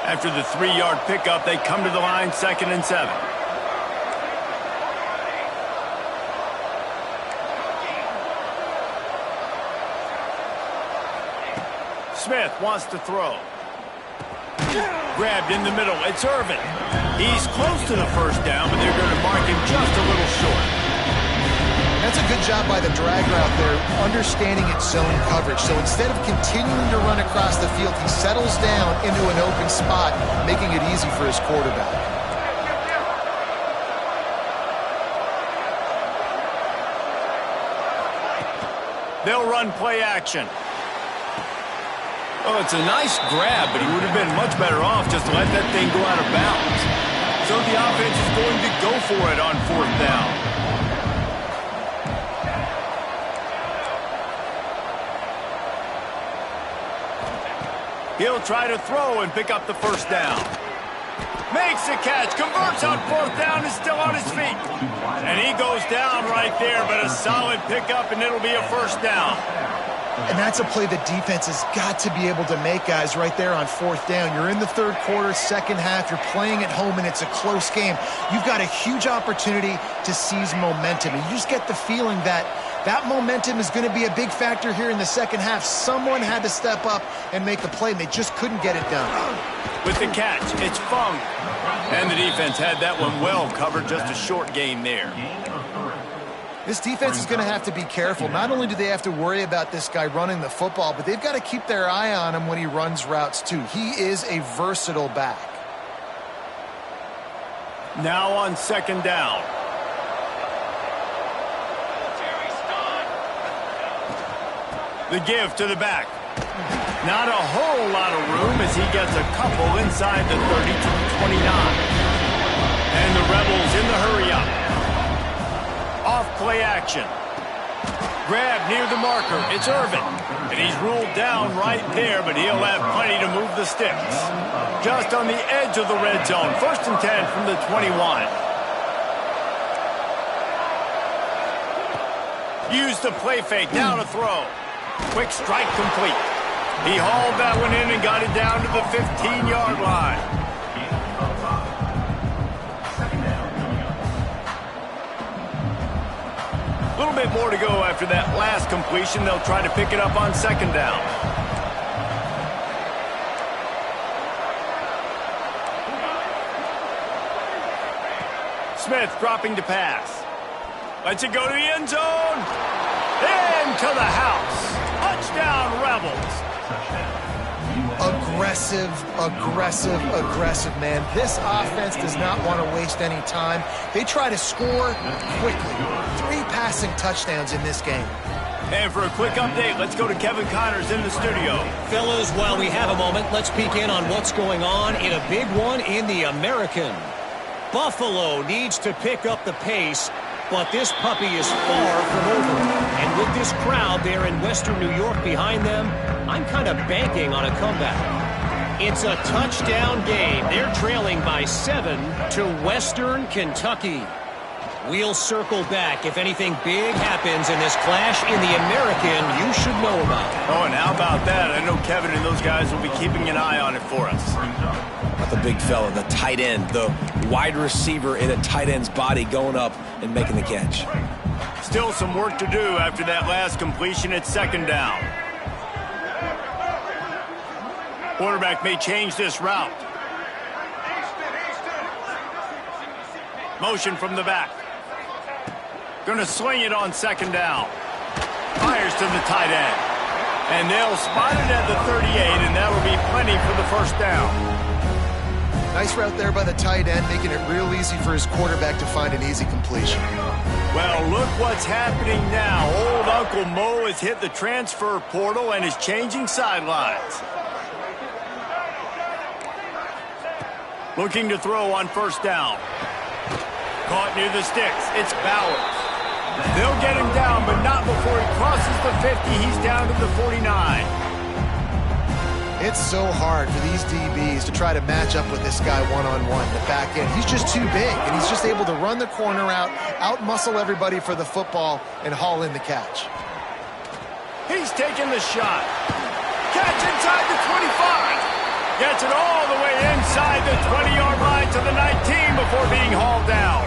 After the 3-yard pickup, they come to the line, 2nd and 7. Smith wants to throw. Grabbed in the middle. It's Irvin. He's close to the first down, but they're going to mark him just a little short. That's a good job by the drag route there, understanding its zone coverage. So instead of continuing to run across the field, he settles down into an open spot, making it easy for his quarterback. They'll run play action. Oh, it's a nice grab, but he would have been much better off just to let that thing go out of bounds. So the offense is going to go for it on 4th down. He'll try to throw and pick up the first down. Makes the catch, converts on 4th down, is still on his feet. And he goes down right there, but a solid pickup, and it'll be a first down. And that's a play the defense has got to be able to make, guys, right there on 4th down. You're in the 3rd quarter, 2nd half. You're playing at home, and it's a close game. You've got a huge opportunity to seize momentum. And you just get the feeling that that momentum is going to be a big factor here in the 2nd half. Someone had to step up and make a play, and they just couldn't get it done. With the catch, it's Funk. And the defense had that one well covered, just a short gain there. This defense is going to have to be careful. Not only do they have to worry about this guy running the football, but they've got to keep their eye on him when he runs routes too. He is a versatile back. Now on 2nd down. The give to the back. Not a whole lot of room as he gets a couple inside the 30 to the 29. And the Rebels in the hurry-up. Off play action. Grab near the marker. It's Irvin. And he's ruled down right there, but he'll have plenty to move the sticks. Just on the edge of the red zone. 1st and 10 from the 21. Use the play fake. Now to throw. Quick strike complete. He hauled that one in and got it down to the 15-yard line. A little bit more to go after that last completion. They'll try to pick it up on 2nd down. Smith dropping to pass. Lets it go to the end zone. Into the house. Touchdown, Rebels. Aggressive, aggressive, aggressive, man. This offense does not want to waste any time. They try to score quickly. 3 passing touchdowns in this game. And for a quick update, let's go to Kevin Connors in the studio. Fellas, while we have a moment, let's peek in on what's going on in a big one in the American. Buffalo needs to pick up the pace, but this puppy is far from over. And with this crowd there in Western New York behind them, I'm kind of banking on a comeback. It's a touchdown game. They're trailing by 7 to Western Kentucky. We'll circle back. If anything big happens in this clash in the American, you should know about it. Oh, and how about that? I know Kevin and those guys will be keeping an eye on it for us. Not the big fella, the tight end, the wide receiver in a tight end's body going up and making the catch. Still some work to do after that last completion at second down. Quarterback may change this route. Motion from the back. Going to swing it on second down. Fires to the tight end. And they'll spot it at the 38, and that'll be plenty for the first down. Nice route there by the tight end, making it real easy for his quarterback to find an easy completion. Well, look what's happening now. Old Uncle Mo has hit the transfer portal and is changing sidelines. Looking to throw on first down. Caught near the sticks. It's Bowers. They'll get him down, but not before he crosses the 50. He's down to the 49. It's so hard for these DBs to try to match up with this guy one-on-one, the back end. He's just too big, and he's just able to run the corner out-muscle everybody for the football, and haul in the catch. He's taking the shot. Catch inside the 25. Gets it all the way inside the 20-yard line to the 19 before being hauled down.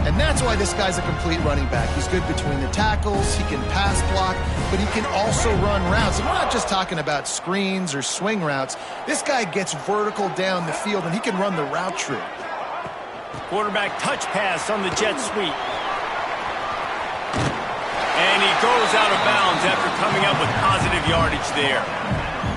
And that's why this guy's a complete running back. He's good between the tackles, he can pass block, but he can also run routes. And we're not just talking about screens or swing routes. This guy gets vertical down the field, and he can run the route tree. Quarterback touch pass on the jet sweep. And he goes out of bounds after coming up with positive yardage there.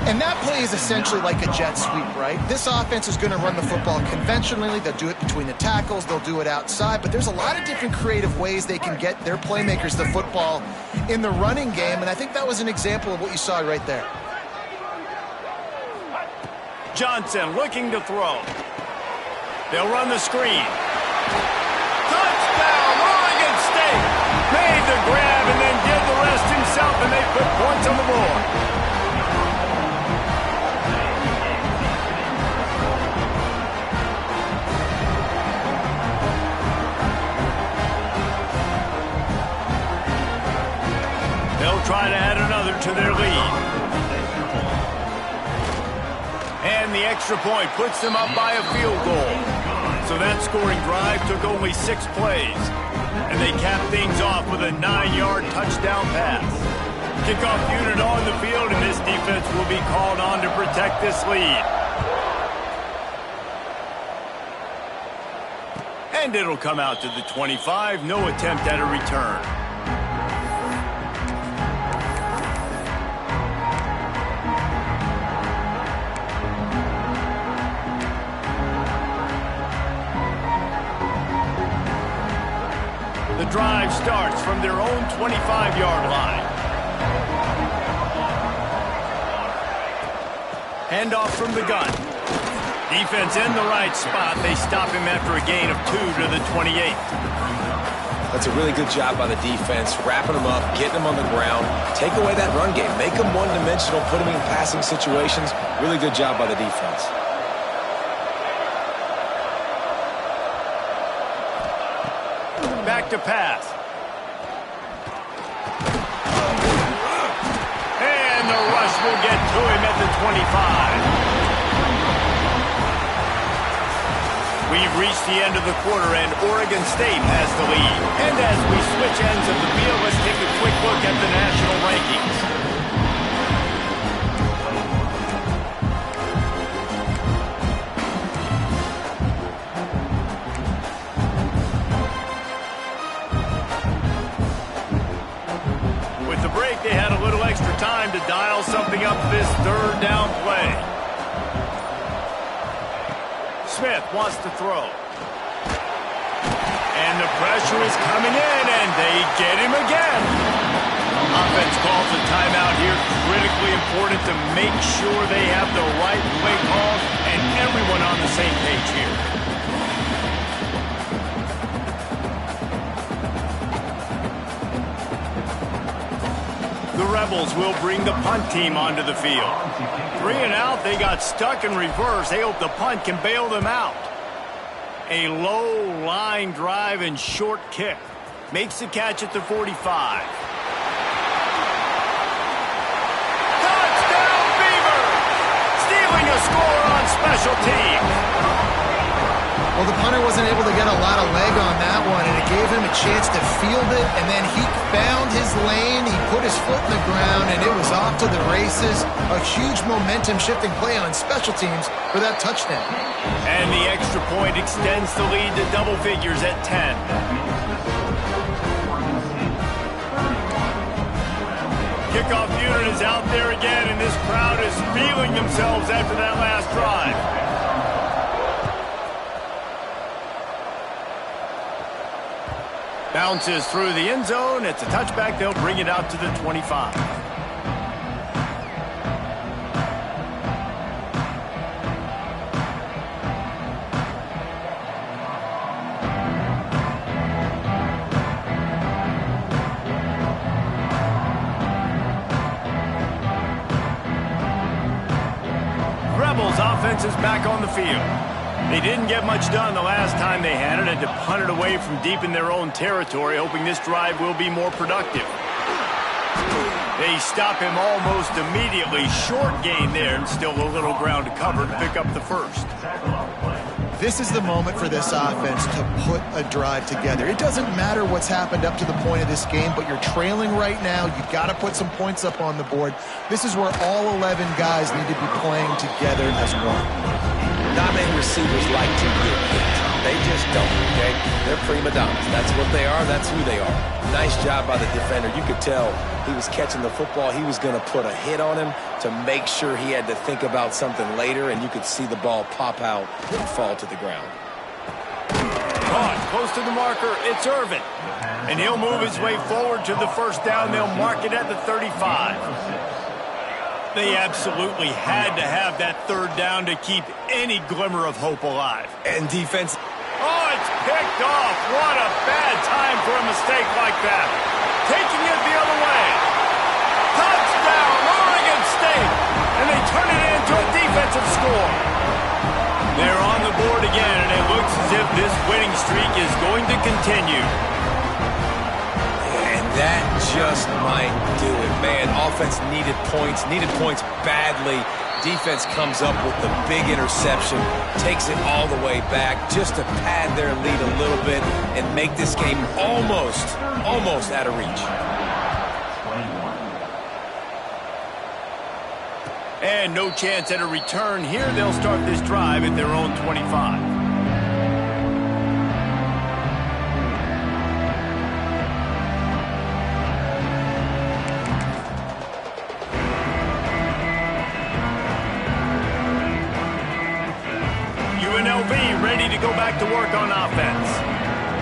And that play is essentially like a jet sweep, right? This offense is going to run the football conventionally. They'll do it between the tackles. They'll do it outside. But there's a lot of different creative ways they can get their playmakers the football in the running game. And I think that was an example of what you saw right there. Johnson looking to throw. They'll run the screen. Touchdown, Oregon State! Made the grab and then did the rest himself, and they put points on the board. They'll try to add another to their lead. And the extra point puts them up by a field goal. So that scoring drive took only 6 plays. And they capped things off with a 9-yard touchdown pass. Kickoff unit on the field, and this defense will be called on to protect this lead. And it'll come out to the 25. No attempt at a return. The drive starts from their own 25-yard line. Handoff from the gun. Defense in the right spot. They stop him after a gain of 2 to the 28. That's a really good job by the defense, wrapping them up, getting them on the ground. Take away that run game. Make them one-dimensional, put them in passing situations. Really good job by the defense. Back to pass. And the rush will get to him at the 25. We've reached the end of the quarter, and Oregon State has the lead. And as we switch ends of the field, let's take a quick look at the national rankings. With the break, they had a little extra time to dial something up this third down play. Smith wants to throw. And the pressure is coming in, and they get him again. Offense calls a timeout here. Critically important to make sure they have the right play calls and everyone on the same page here. The Rebels will bring the punt team onto the field. 3 and out, they got stuck in reverse. They hope the punt can bail them out. A low line drive and short kick. Makes the catch at the 45. Touchdown, Beavers! Stealing a score on special teams. Well, the punter wasn't able to get a lot of leg on that one, and it gave him a chance to field it, and then he found his lane, he put his foot in the ground, and it was off to the races. A huge momentum-shifting play on special teams for that touchdown. And the extra point extends the lead to double figures at 10. Kickoff unit is out there again, and this crowd is feeling themselves after that last drive. Bounces through the end zone. It's a touchback. They'll bring it out to the 25. Rebels offense is back on the field. They didn't get much done the last time they had it. Had to punt it away from deep in their own territory, hoping this drive will be more productive. They stop him almost immediately. Short gain there, and still a little ground to cover to pick up the first. This is the moment for this offense to put a drive together. It doesn't matter what's happened up to the point of this game, but you're trailing right now. You've got to put some points up on the board. This is where all 11 guys need to be playing together as one. Not many receivers like to get hit. They just don't, okay? They're prima donnas. That's what they are. That's who they are. Nice job by the defender. You could tell he was catching the football. He was going to put a hit on him to make sure he had to think about something later, and you could see the ball pop out and fall to the ground. Caught close to the marker. It's Irvin. And he'll move his way forward to the first down. They'll mark it at the 35. They absolutely had to have that third down to keep any glimmer of hope alive. And defense. Oh, it's picked off. What a bad time for a mistake like that. Taking it the other way. Touchdown, Oregon State. And they turn it into a defensive score. They're on the board again, and it looks as if this winning streak is going to continue. That just might do it, man. Offense needed points badly. Defense comes up with the big interception, takes it all the way back just to pad their lead a little bit and make this game almost out of reach. And no chance at a return here. They'll start this drive at their own 25. UNLV ready to go back to work on offense.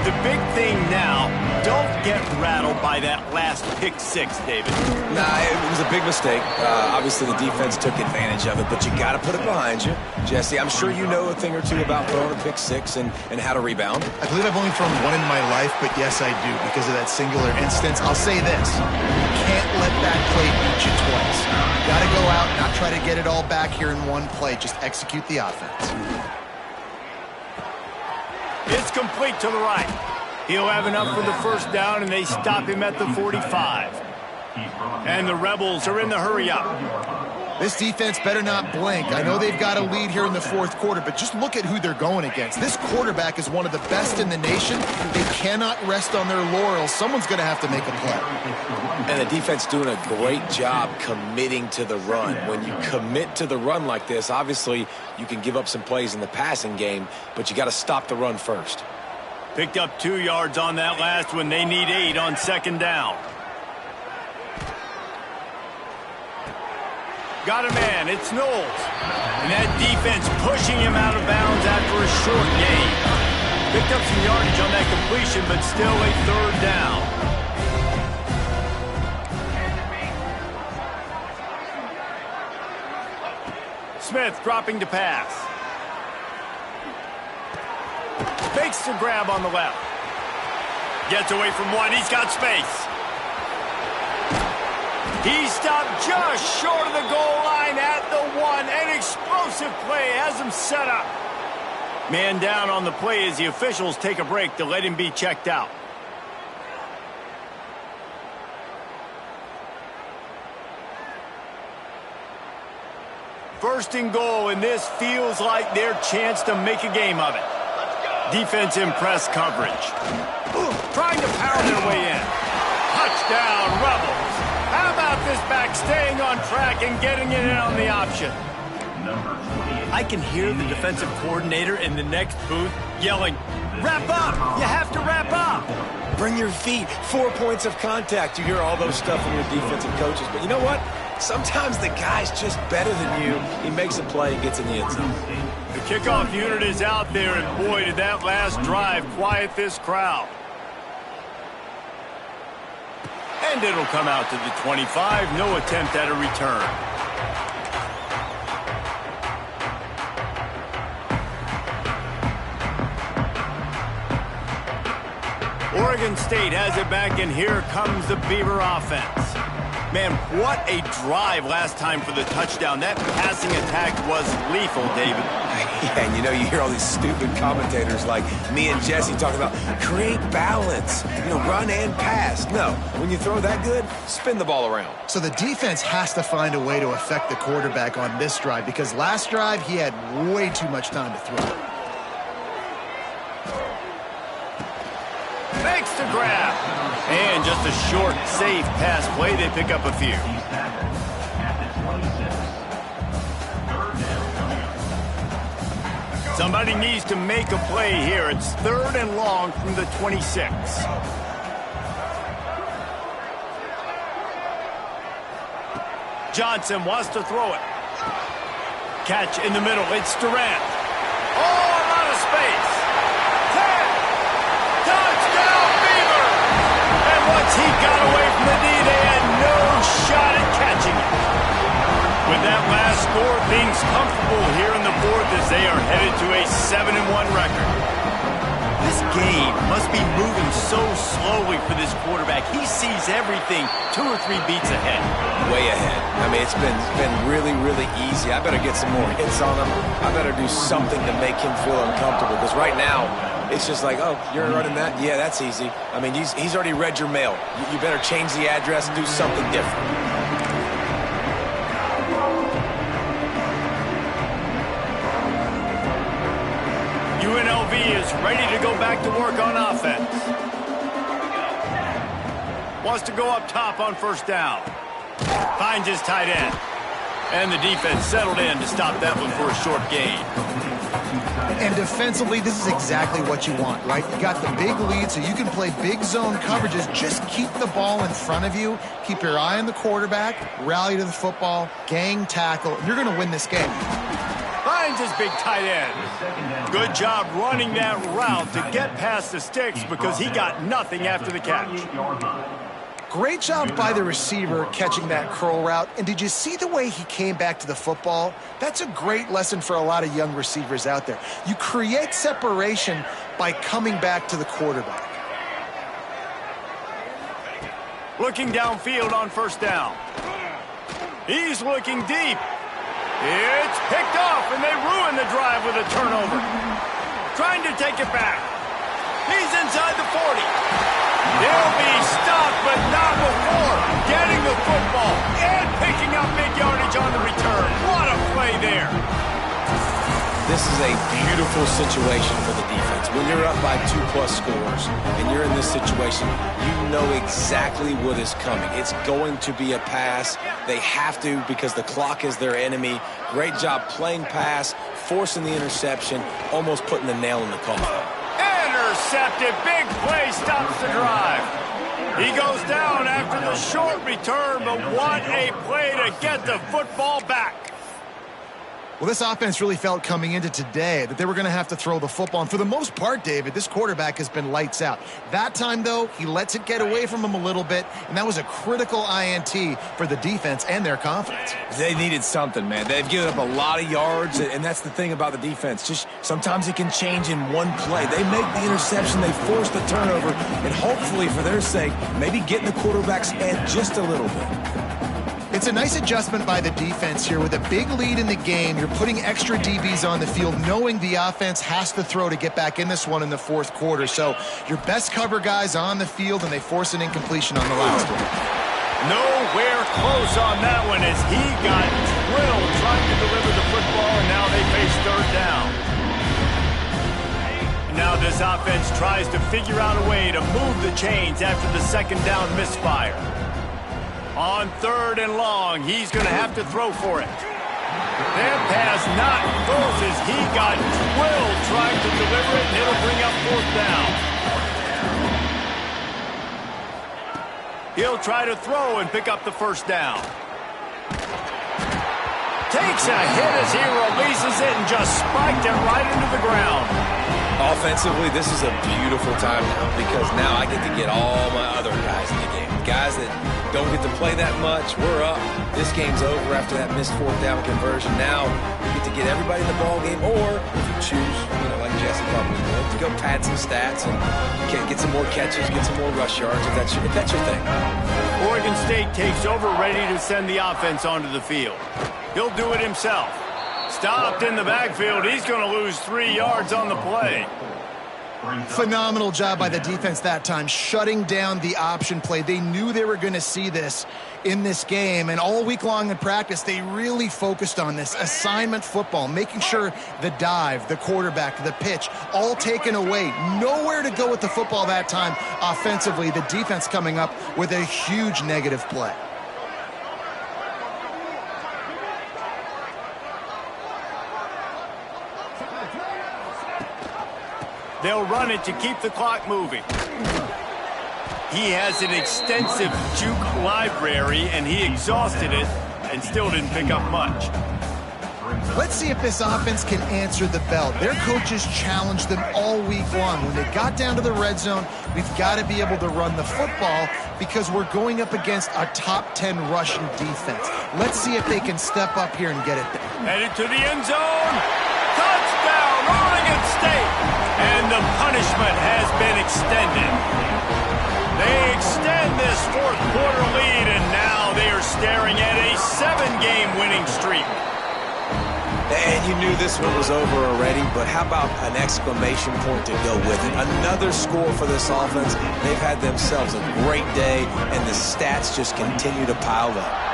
The big thing now, don't get rattled by that last pick six, David. Nah, it was a big mistake. Obviously, the defense took advantage of it, but you got to put it behind you. Jesse, I'm sure you know a thing or two about throwing a pick six and how to rebound. I believe I've only thrown one in my life, but yes, I do, because of that singular instance. I'll say this. You can't let that play beat you twice. You got to go out, not try to get it all back here in one play. Just execute the offense. It's complete to the right. He'll have enough for the first down, and they stop him at the 45. And the Rebels are in the hurry up. This defense better not blink. I know they've got a lead here in the fourth quarter, but just look at who they're going against. This quarterback is one of the best in the nation. They cannot rest on their laurels. Someone's going to have to make a play. And the defense doing a great job committing to the run. When you commit to the run like this, obviously you can give up some plays in the passing game, but you got to stop the run first. Picked up 2 yards on that last one. They need 8 on second down. Got a man. It's Knowles. And that defense pushing him out of bounds after a short gain. Picked up some yardage on that completion, but still a third down. Smith dropping to pass. Fakes the grab on the left. Gets away from one. He's got space. He stopped just short of the goal line at the 1. An explosive play has him set up. Man down on the play as the officials take a break to let him be checked out. First and goal, and this feels like their chance to make a game of it. Defense in press coverage. Trying to power their way in. Touchdown, Rebels. How about this back staying on track and getting it in on the option? I can hear the defensive coordinator in the next booth yelling, "Wrap up! You have to wrap up!" Bring your feet. 4 points of contact. You hear all those stuff from your defensive coaches. But you know what? Sometimes the guy's just better than you. He makes a play and gets in the end zone. The kickoff unit is out there, and boy, did that last drive quiet this crowd. And it'll come out to the 25. No attempt at a return. Oregon State has it back, and here comes the Beaver offense. Man, what a drive last time for the touchdown. That passing attack was lethal, David. Yeah, and you know, you hear all these stupid commentators like me and Jesse talking about create balance, run and pass. No, when you throw that good, spin the ball around. So the defense has to find a way to affect the quarterback on this drive, because last drive he had way too much time to throw. Makes the grab. And just a short, safe pass play. They pick up a few. Somebody needs to make a play here. It's 3rd and long from the 26. Johnson wants to throw it. Catch in the middle. It's Durant. Oh, a lot of space. 10. Touchdown, Beaver! And once he got away from the D, they had no shot at catching it. With that last score, things comfortable here in the 4th as they are headed to a 7-1 record. This game must be moving so slowly for this quarterback. He sees everything 2 or 3 beats ahead. Way ahead. I mean, it's been really, really easy. I better get some more hits on him. I better do something to make him feel uncomfortable, because right now, it's just like, oh, you're running that? Yeah, that's easy. I mean, he's already read your mail. You better change the address and do something different. UNLV is ready to go back to work on offense. Wants to go up top on 1st down. Finds his tight end. And the defense settled in to stop that one for a short gain. And defensively, this is exactly what you want, right? You got the big lead, so you can play big zone coverages. Just keep the ball in front of you. Keep your eye on the quarterback. Rally to the football. Gang tackle. You're going to win this game. Finds his big tight end. Good job running that route to get past the sticks, because he got nothing after the catch. Great job by the receiver catching that curl route. And did you see the way he came back to the football? That's a great lesson for a lot of young receivers out there. You create separation by coming back to the quarterback. Looking downfield on 1st down. He's looking deep. It's picked off, and they ruin the drive with a turnover. Trying to take it back. He's inside the 40. He'll be stopped, but not before getting the football and picking up big yardage on the return. What a play there. This is a beautiful situation for the defense. When you're up by 2+ scores and you're in this situation, you know exactly what is coming. It's going to be a pass. They have to, because the clock is their enemy. Great job playing pass, forcing the interception, almost putting the nail in the coffin. Intercepted. Big play stops the drive. He goes down after the short return, but what a play to get the football back. Well, this offense really felt coming into today that they were going to have to throw the football. And for the most part, David, this quarterback has been lights out. That time, though, he lets it get away from him a little bit, and that was a critical INT for the defense and their confidence. They needed something, man. They've given up a lot of yards, and that's the thing about the defense. Just sometimes it can change in one play. They make the interception, they force the turnover, and hopefully, for their sake, maybe get in the quarterback's head just a little bit. It's a nice adjustment by the defense here. With a big lead in the game, you're putting extra DBs on the field, knowing the offense has to throw to get back in this one in the fourth quarter. So your best cover guys on the field, and they force an incompletion on the last one. Nowhere close on that one as he got drilled trying to deliver the football, and now they face third down. Now this offense tries to figure out a way to move the chains after the second down misfire. On third and long, he's going to have to throw for it. That pass not close as he got drilled trying to deliver it, and it'll bring up fourth down. He'll try to throw and pick up the first down. Takes a hit as he releases it and just spiked it right into the ground. Offensively, this is a beautiful time now because now I get to get all my other guys in the game. Guys that don't get to play that much, we're up. This game's over after that missed fourth down conversion. Now you get to get everybody in the ball game, or if you choose, like Jesse probably would, to go pad some stats and get some more catches, get some more rush yards if that's your thing. Oregon State takes over, ready to send the offense onto the field. He'll do it himself. Stopped in the backfield. He's going to lose 3 yards on the play. Phenomenal job by the defense that time, shutting down the option play. They knew they were going to see this in this game, and all week long in practice, they really focused on this assignment football, making sure the dive, the quarterback, the pitch, all taken away. Nowhere to go with the football that time offensively. The defense coming up with a huge negative play. They'll run it to keep the clock moving. He has an extensive juke library, and he exhausted it and still didn't pick up much. Let's see if this offense can answer the bell. Their coaches challenged them all week long. When they got down to the red zone, we've got to be able to run the football because we're going up against a top 10 rushing defense. Let's see if they can step up here and get it there. Headed to the end zone. Touchdown, Oregon State. And the punishment has been extended. They extend this fourth quarter lead, and now they are staring at a 7-game winning streak. And you knew this one was over already, but how about an exclamation point to go with it? Another score for this offense. They've had themselves a great day, and the stats just continue to pile up.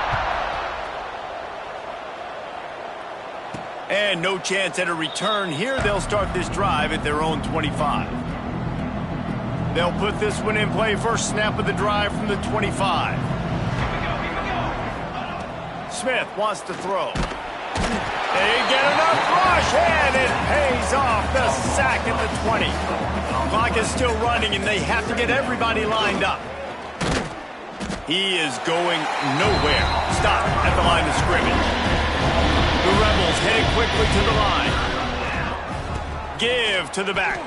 And no chance at a return here. They'll start this drive at their own 25. They'll put this one in play. First snap of the drive from the 25. Smith wants to throw. They get enough rush, and it pays off. The sack at the 20. Clock is still running, and they have to get everybody lined up. He is going nowhere. Stop at the line of scrimmage. The Rebels heading quickly to the line. Give to the back.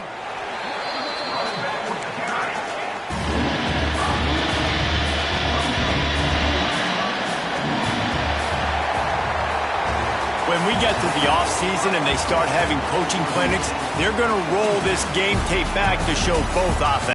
When we get to the offseason and they start having coaching clinics, they're going to roll this game tape back to show both offense.